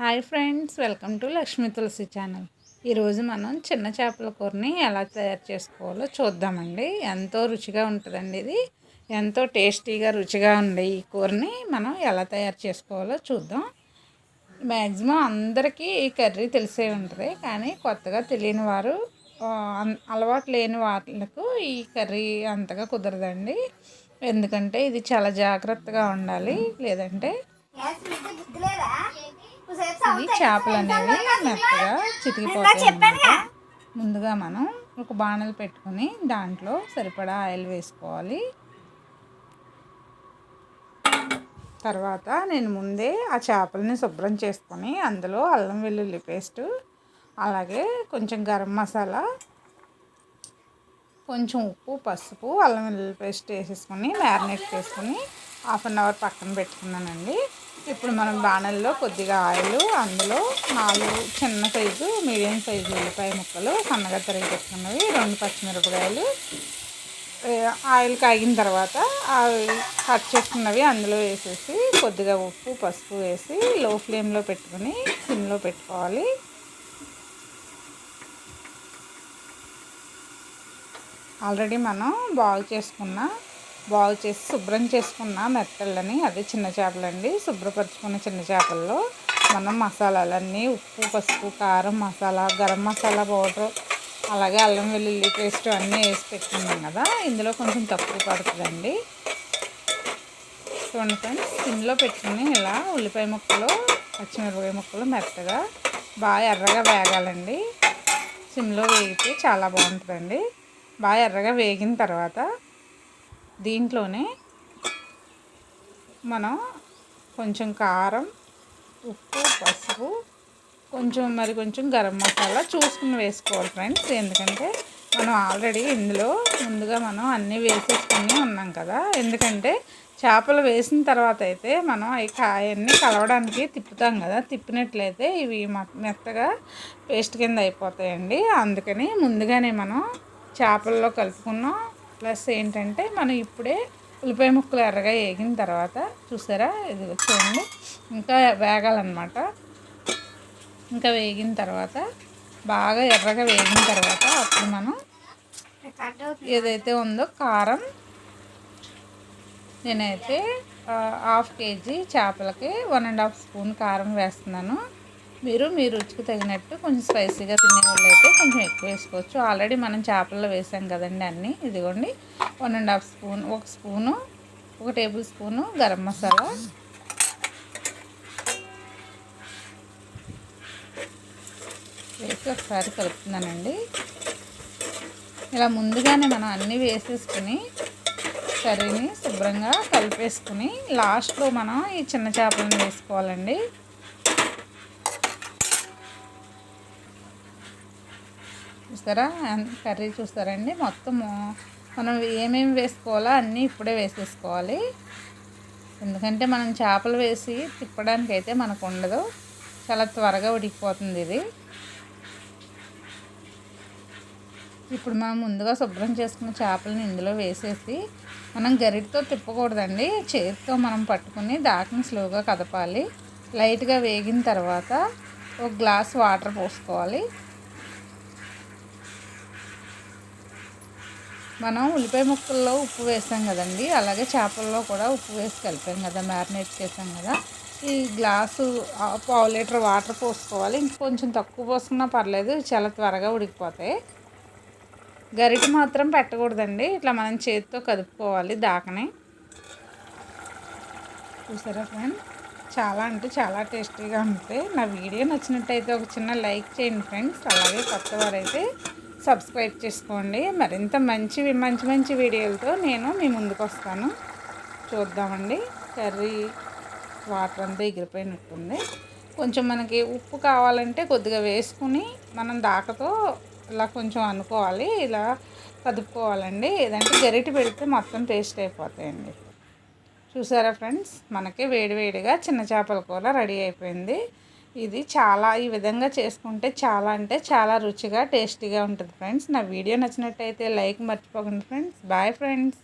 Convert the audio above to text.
Hi friends, welcome to Lakshmi Tulasi channel. ఈరోజు మనం చిన్న చేపల కూరని ఎలా తయారు చేసుకోవాలో చూద్దామండి. ఎంతో రుచిగా ఉంటుందండి. ఇది ఎంతో టేస్టీగా రుచిగా ఉండే ఈ కూరని మనం ఎలా తయారు చేసుకోవాలో చూద్దాం. మ్యాక్సిమం అందరికీ ఈ కర్రీ తెలిసే ఉంటుంది, కానీ కొత్తగా తెలియని వారు, అలవాటు లేని వాళ్ళకు ఈ కర్రీ అంతగా కుదరదండి. ఎందుకంటే ఇది చాలా జాగ్రత్తగా ఉండాలి, లేదంటే ఇవి చేపలు అనేవి మెత్తగా చితికిపోతాయి. ముందుగా మనం ఒక బాణలు పెట్టుకుని దాంట్లో సరిపడా ఆయిల్ వేసుకోవాలి. తర్వాత నేను ముందే ఆ చేపలని శుభ్రం చేసుకొని అందులో అల్లం వెల్లుల్లి పేస్టు, అలాగే కొంచెం గరం మసాలా, కొంచెం ఉప్పు, పసుపు, అల్లం వెల్లుల్లి పేస్ట్ వేసేసుకొని మ్యారినేట్ చేసుకొని 1/2 అవర్ పక్కన పెట్టుకున్నానండి. ఇప్పుడు మనం బాణల్లో కొద్దిగా ఆయిల్, అందులో 4 చిన్న సైజు మీడియం సైజు ఉల్లిపాయ ముక్కలు సన్నగా తరిగి పెట్టుకున్నవి, 2 పచ్చిమిరపకాయలు, ఆయిల్ కాగిన తర్వాత అవి కట్ చేసుకున్నవి అందులో వేసేసి కొద్దిగా ఉప్పు, పసుపు వేసి లో ఫ్లేమ్లో పెట్టుకుని సిమ్లో పెట్టుకోవాలి. ఆల్రెడీ మనం బాగు చేసి శుభ్రం చేసుకున్న మెత్తళ్ళని, అదే చిన్న చేపలండి, శుభ్రపరచుకున్న చిన్న చేపల్లో మనం మసాలాలన్నీ ఉప్పు, పసుపు, కారం, మసాలా, గరం మసాలా పౌడర్, అలాగే అల్లం వెల్లుల్లి పేస్ట్ అన్నీ వేసి పెట్టుకున్నాం కదా, ఇందులో కొంచెం తక్కువ పడుతుందండి. చూడండి ఫ్రెండ్స్, సిమ్లో పెట్టుకుని ఇలా ఉల్లిపాయ ముక్కలు, పచ్చిమిరపకాయ ముక్కలు మెత్తగా బాగా ఎర్రగా వేగాలండి. సిమ్లో వేగితే చాలా బాగుంటుందండి. బాగా ఎర్రగా వేగిన తర్వాత దీంట్లోనే మనం కొంచెం కారం, ఉప్పు, పసుపు, కొంచెం గరం మసాలా చూసుకుని వేసుకోవాలి ఫ్రెండ్స్. ఎందుకంటే మనం ఆల్రెడీ ఇందులో ముందుగా మనం అన్నీ వేసేసుకుని ఉన్నాం కదా. ఎందుకంటే చేపలు వేసిన తర్వాత అయితే మనం అవన్నీ కలవడానికి తిప్పుతాం కదా, తిప్పినట్లయితే ఇవి మెత్తగా పేస్ట్ కింద అయిపోతాయండి. అందుకని ముందుగానే మనం చేపల్లో కలుపుకున్నాం. ప్లస్ ఏంటంటే మనం ఇప్పుడే ఉల్లిపాయ ముక్కలు ఎర్రగా వేగిన తర్వాత చూసారా, ఇది చూడండి, ఇంకా వేగాలన్నమాట. ఇంకా వేగిన తర్వాత బాగా ఎర్రగా వేగిన తర్వాత అప్పుడు మనం ఏదైతే ఉందో కారం, నేనైతే 1/2 kg చేపలకి 1.5 స్పూన్ కారం వేస్తున్నాను. మీరు మీ రుచికి తగినట్టు కొంచెం స్పైసీగా తినేవాళ్ళు అయితే కొంచెం ఎక్కువ వేసుకోవచ్చు. ఆల్రెడీ మనం చేపల్లో వేసాం కదండి అన్నీ. ఇదిగోండి 1.5 spoon, 1 spoon, 1 table spoon garam masala వేసి ఒకసారి కలుపుతున్నానండి. ఇలా ముందుగానే మనం అన్నీ వేసేసుకుని కర్రీని శుభ్రంగా కలిపేసుకుని లాస్ట్లో మనం ఈ చిన్న చేపలను వేసుకోవాలండి. చూస్తారా, కర్రీ చూస్తారండి, మొత్తము మనం ఏమేమి వేసుకోవాలో అన్నీ ఇప్పుడే వేసేసుకోవాలి. ఎందుకంటే మనం చేపలు వేసి తిప్పడానికి అయితే మనకు ఉండదు, చాలా త్వరగా ఉడికిపోతుంది ఇది. ఇప్పుడు మనం ముందుగా శుభ్రం చేసుకున్న చేపలను ఇందులో వేసేసి మనం గరిటతో తిప్పకూడదండి, చేతితో మనం పట్టుకుని దాటిని స్లోగా కదపాలి. లైట్గా వేగిన తర్వాత 1 గ్లాస్ వాటర్ పోసుకోవాలి. మనం ఉల్లిపాయ ముక్కల్లో ఉప్పు వేసాం కదండి, అలాగే చేపల్లో కూడా ఉప్పు వేసి కలిపాం కదా, మ్యారినేట్ చేసాం కదా. ఈ గ్లాసు 1/2 లీటర్ వాటర్ పోసుకోవాలి. ఇంకొంచెం తక్కువ పోసుకున్నా పర్లేదు, చాలా త్వరగా ఉడికిపోతాయి. గరిటె మాత్రం పెట్టకూడదండి, ఇట్లా మనం చేతితో కదుపుకోవాలి దాకని. చూసారా ఫ్రెండ్స్, చాలా అంటే చాలా టేస్టీగా ఉంటాయి. నా వీడియో నచ్చినట్టయితే ఒక చిన్న లైక్ చేయండి ఫ్రెండ్స్. అలాగే కొత్త వారైతే సబ్స్క్రైబ్ చేసుకోండి. మరింత మంచి వీడియోలతో నేను మీ ముందుకు వస్తాను. చూద్దామండి, కర్రీ వాటర్ అంతా ఎగిరిపోయినట్టుంది. కొంచెం మనకి ఉప్పు కావాలంటే కొద్దిగా వేసుకుని మనం దాకతో ఇలా కొంచెం అనుకోవాలి, ఇలా కదుపుకోవాలండి. ఏదంటే గరిటె పెడితే మొత్తం పేస్ట్ అయిపోతాయండి. చూసారా ఫ్రెండ్స్, మనకి వేడివేడిగా చిన్న చేపల కూర రెడీ అయిపోయింది. ఇది ఈ విధంగా చేసుకుంటే చాలా అంటే చాలా రుచిగా టేస్టీగా ఉంటుంది ఫ్రెండ్స్. నా వీడియో నచ్చినట్టయితే లైక్ మర్చిపోకండి ఫ్రెండ్స్. Bye friends.